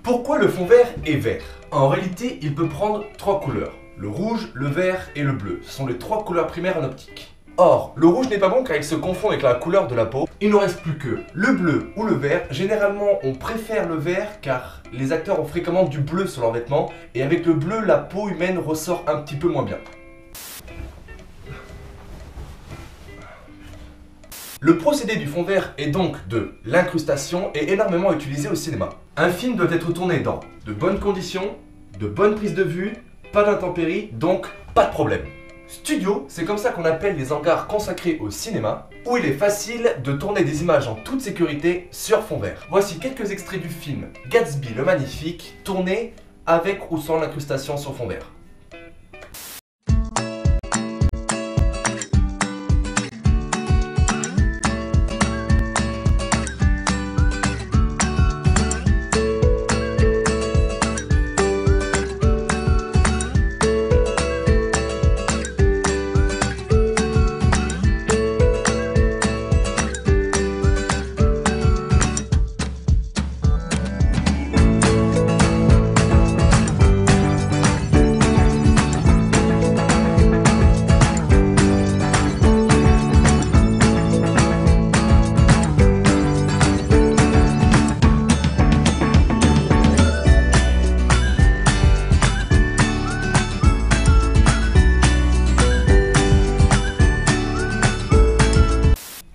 Pourquoi le fond vert est vert? En réalité, il peut prendre 3 couleurs. Le rouge, le vert et le bleu. Ce sont les 3 couleurs primaires en optique. Or, le rouge n'est pas bon car il se confond avec la couleur de la peau. Il ne reste plus que le bleu ou le vert. Généralement, on préfère le vert car les acteurs ont fréquemment du bleu sur leurs vêtements. Et avec le bleu, la peau humaine ressort un petit peu moins bien. Le procédé du fond vert est donc de l'incrustation et énormément utilisé au cinéma. Un film doit être tourné dans de bonnes conditions, de bonnes prises de vue, pas d'intempéries, donc pas de problème. Studio, c'est comme ça qu'on appelle les hangars consacrés au cinéma, où il est facile de tourner des images en toute sécurité sur fond vert. Voici quelques extraits du film Gatsby le Magnifique, tourné avec ou sans l'incrustation sur fond vert.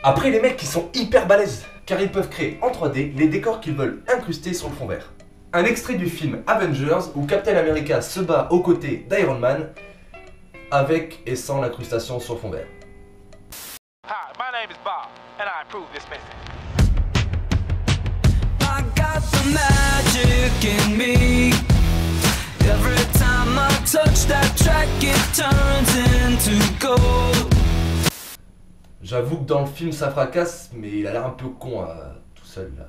Après, les mecs qui sont hyper balèzes, car ils peuvent créer en 3D les décors qu'ils veulent incruster sur le fond vert. Un extrait du film Avengers où Captain America se bat aux côtés d'Iron Man, avec et sans l'incrustation sur fond vert. Hi, my name is Bob, and I approve this message. I got the magic in me. Every time I touch that track, it turns into gold. J'avoue que dans le film ça fracasse, mais il a l'air un peu con tout seul là.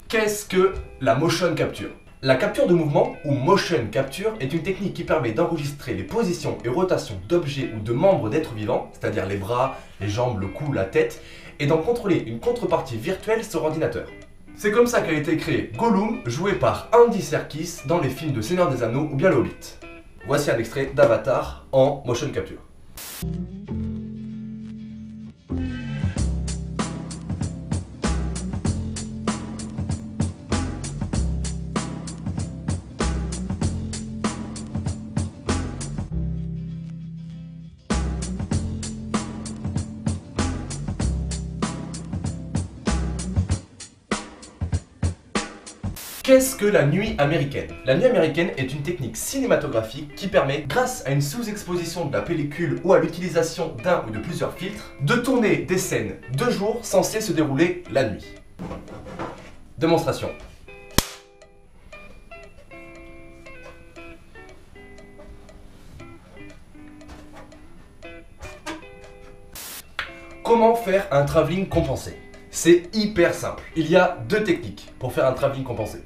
Qu'est-ce que la motion capture? La capture de mouvement, ou motion capture, est une technique qui permet d'enregistrer les positions et rotations d'objets ou de membres d'êtres vivants, c'est-à-dire les bras, les jambes, le cou, la tête, et d'en contrôler une contrepartie virtuelle sur ordinateur. C'est comme ça qu'a été créé Gollum, joué par Andy Serkis dans les films de Seigneur des Anneaux ou bien Le Hobbit. Voici un extrait d'Avatar en motion capture. Qu'est-ce que la nuit américaine? La nuit américaine est une technique cinématographique qui permet, grâce à une sous-exposition de la pellicule ou à l'utilisation d'un ou de plusieurs filtres, de tourner des scènes de jour censées se dérouler la nuit. Démonstration. Comment faire un travelling compensé? C'est hyper simple. Il y a 2 techniques pour faire un travelling compensé.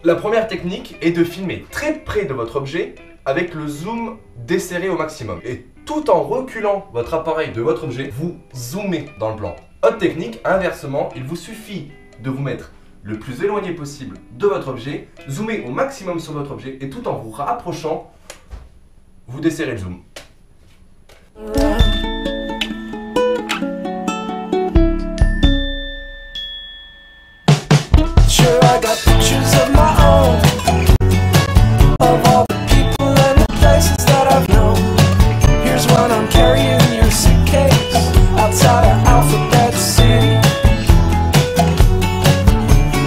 La première technique est de filmer très près de votre objet avec le zoom desserré au maximum. Et tout en reculant votre appareil de votre objet, vous zoomez dans le plan. Autre technique, inversement, il vous suffit de vous mettre le plus éloigné possible de votre objet, zoomer au maximum sur votre objet et tout en vous rapprochant, vous desserrez le zoom. I got pictures of my own, of all the people and the places that I've known. Here's one I'm carrying your suitcase outside of Alphabet City,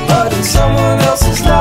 but in someone else's life.